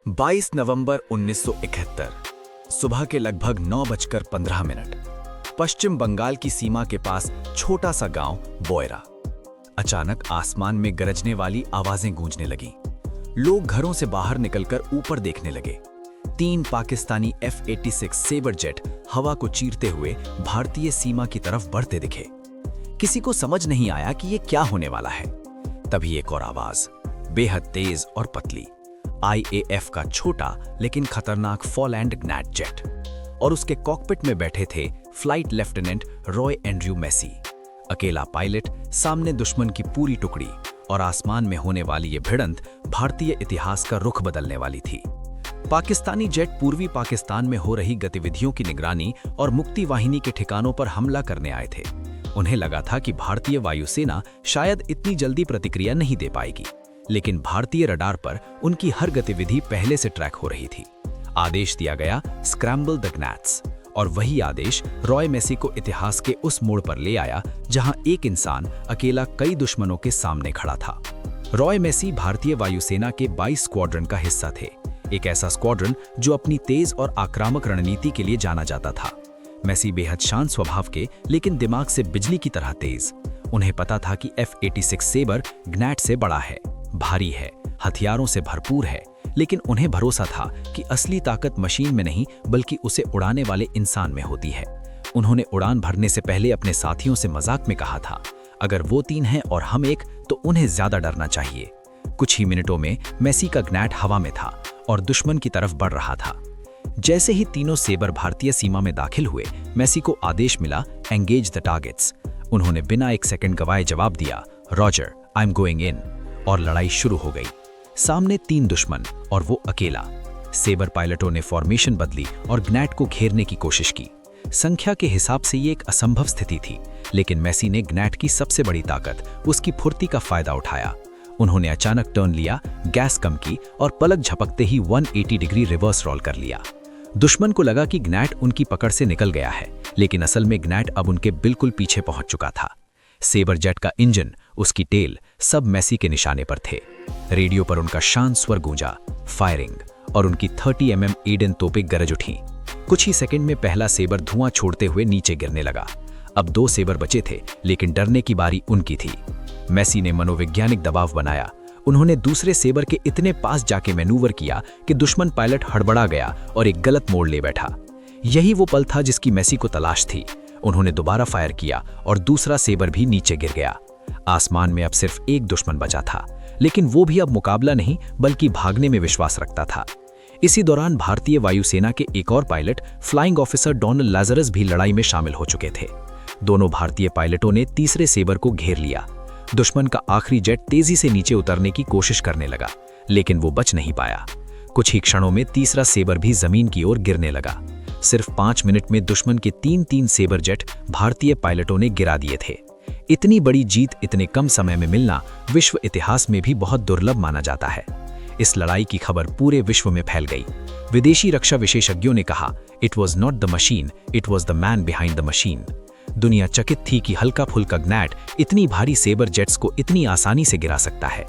22 नवंबर 1971 सुबह के लगभग 9:15 पश्चिम बंगाल की सीमा के पास छोटा सा गांव बोयरा। अचानक आसमान में गरजने वाली आवाजें गूंजने लगीं। लोग घरों से बाहर निकलकर ऊपर देखने लगे। 3 पाकिस्तानी F-86 सेबर जेट हवा को चीरते हुए भारतीय सीमा की तरफ बढ़ते दिखे। किसी को समझ नहीं आया कि ये क्या होने वाला है। तभी एक और आवाज, बेहद तेज और पतली, IAF का छोटा लेकिन खतरनाक फॉलैंड ग्नैट जेट, और उसके कॉकपिट में बैठे थे flight lieutenant Roy Andrew Massey. अकेला पायलट, सामने दुश्मन की पूरी टुकड़ी, और आसमान में होने वाली ये भिड़ंत भारतीय इतिहास का रुख बदलने वाली थी। पाकिस्तानी जेट पूर्वी पाकिस्तान में हो रही गतिविधियों की निगरानी और मुक्ति वाहिनी के ठिकानों पर हमला करने आए थे। उन्हें लगा था कि भारतीय वायुसेना शायद इतनी जल्दी प्रतिक्रिया नहीं दे पाएगी, लेकिन भारतीय रडार पर उनकी हर गतिविधि पहले से ट्रैक हो रही थी। आदेश दिया गया, स्क्रैम्बल द ग्नैट्स, और वही आदेश रॉय मेसी को इतिहास के उस मोड़ पर ले आया जहां एक इंसान अकेला कई दुश्मनों के सामने खड़ा था। रॉय मेसी भारतीय वायुसेना के 22 स्क्वाड्रन का हिस्सा थे, एक ऐसा स्क्वाड्रन जो अपनी तेज और आक्रामक रणनीति के लिए जाना जाता था। मेसी बेहद शांत स्वभाव के, लेकिन दिमाग से बिजली की तरह तेज। उन्हें पता था कि F-86 सेबर ग्नैट से बड़ा है, भारी है, हथियारों से भरपूर है, लेकिन उन्हें भरोसा था कि असली ताकत मशीन में नहीं बल्कि उसे उड़ाने वाले इंसान में होती है। उन्होंने उड़ान भरने से पहले अपने साथियों से मजाक में कहा था, अगर वो 3 हैं और हम 1 तो उन्हें ज्यादा डरना चाहिए। कुछ ही मिनटों में मेसी का ग्नैट हवा में था और दुश्मन की तरफ बढ़ रहा था। जैसे ही तीनों सेबर भारतीय सीमा में दाखिल हुए, मेसी को आदेश मिला, एंगेज द टारगेट्स। उन्होंने बिना एक सेकंड गवाए जवाब दिया, Roger, I am going in, और लड़ाई शुरू हो गई। सामने 3 दुश्मन और वो अकेला। सेबर पायलटों ने फॉर्मेशन बदली और ग्नैट को घेरने की कोशिश की। संख्या के हिसाब से ये एक असंभव स्थिति थी, लेकिन मेसी ने ग्नैट की सबसे बड़ी ताकत, उसकी फुर्ती का फायदा उठाया। उन्होंने अचानक टर्न लिया, गैस कम की और पलक झपकते ही 180 डिग्री रिवर्स रोल कर लिया। दुश्मन को लगा कि ग्नैट उनकी पकड़ से निकल गया है, लेकिन असल में ग्नैट अब उनके बिल्कुल पीछे पहुंच चुका था। सेबर जेट का इंजन, उसकी टेल, सब मेसी के निशाने पर थे। रेडियो पर उनका शांत स्वर गूंजा, फायरिंग, और उनकी 30 mm एडन तोपें गरज उठीं। कुछ ही सेकंड में पहला सेबर धुआं छोड़ते हुए नीचे गिरने लगा। अब 2 सेबर बचे थे, लेकिन डरने की बारी उनकी थी। मेसी ने मनोवैज्ञानिक दबाव बनाया। उन्होंने दूसरे सेबर के इतने पास जाके मैनूवर किया कि दुश्मन पायलट हड़बड़ा गया और एक गलत मोड़ ले बैठा। यही वो पल था जिसकी मेसी को तलाश थी। उन्होंने दोबारा फायर किया और दूसरा सेबर भी नीचे गिर गया। आसमान में अब सिर्फ एक दुश्मन बचा था, लेकिन वो भी अब मुकाबला नहीं बल्कि भागने में विश्वास रखता था। इसी दौरान भारतीय वायुसेना के एक और pilot, flying officer Donald Lazarus, भी लड़ाई में शामिल हो चुके थे। दोनों भारतीय पायलटों ने तीसरे सेबर को घेर लिया। दुश्मन का आखिरी जेट तेजी से नीचे उतरने की कोशिश करने लगा, लेकिन वो बच नहीं पाया। कुछ ही क्षणों में तीसरा सेबर भी जमीन की ओर गिरने लगा। सिर्फ 5 मिनट में दुश्मन के 3 सेबर जेट भारतीय पायलटों ने गिरा दिए थे। इतनी बड़ी जीत इतने कम समय में मिलना विश्व इतिहास में भी बहुत दुर्लभ माना जाता है। इस लड़ाई की खबर पूरे विश्व में फैल गई। विदेशी रक्षा विशेषज्ञों ने कहा, it was not the machine, it was the man behind the machine. दुनिया चकित थी कि हल्का फुल्का ग्नैट इतनी भारी सेबर जेट्स को इतनी आसानी से गिरा सकता है।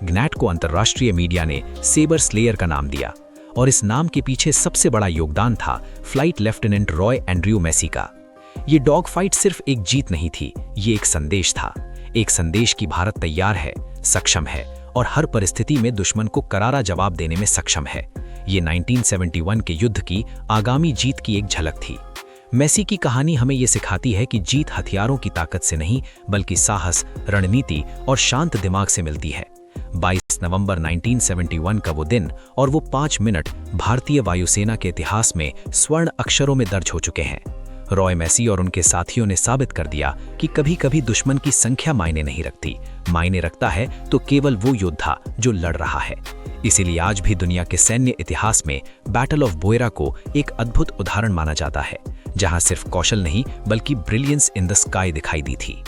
ग्नैट को अंतर्राष्ट्रीय मीडिया ने सेबर स्लेयर का नाम दिया, और इस नाम के पीछे सबसे बड़ा योगदान था flight lieutenant Roy Andrew Massey का। ये डॉग फाइट सिर्फ एक जीत नहीं थी, ये एक संदेश था। एक संदेश कि भारत तैयार है, सक्षम है, और हर परिस्थिति में दुश्मन को करारा जवाब देने में सक्षम है। ये 1971 के युद्ध की आगामी जीत की एक झलक थी। मेसी की कहानी हमें ये सिखाती है कि जीत हथियारों की ताकत से नहीं बल्कि साहस, रणनीति और शांत दिमाग से मिलती है। 22 नवंबर 1971 का वो दिन और वो 5 मिनट भारतीय वायुसेना के इतिहास में स्वर्ण अक्षरों में दर्ज हो चुके हैं। रॉय मेसी और उनके साथियों ने साबित कर दिया कि कभी कभी दुश्मन की संख्या मायने नहीं रखती, मायने रखता है तो केवल वो योद्धा जो लड़ रहा है। इसीलिए आज भी दुनिया के सैन्य इतिहास में बैटल ऑफ बोयरा को एक अद्भुत उदाहरण माना जाता है, जहां सिर्फ कौशल नहीं बल्कि ब्रिलियंस इन द स्काई दिखाई दी थी।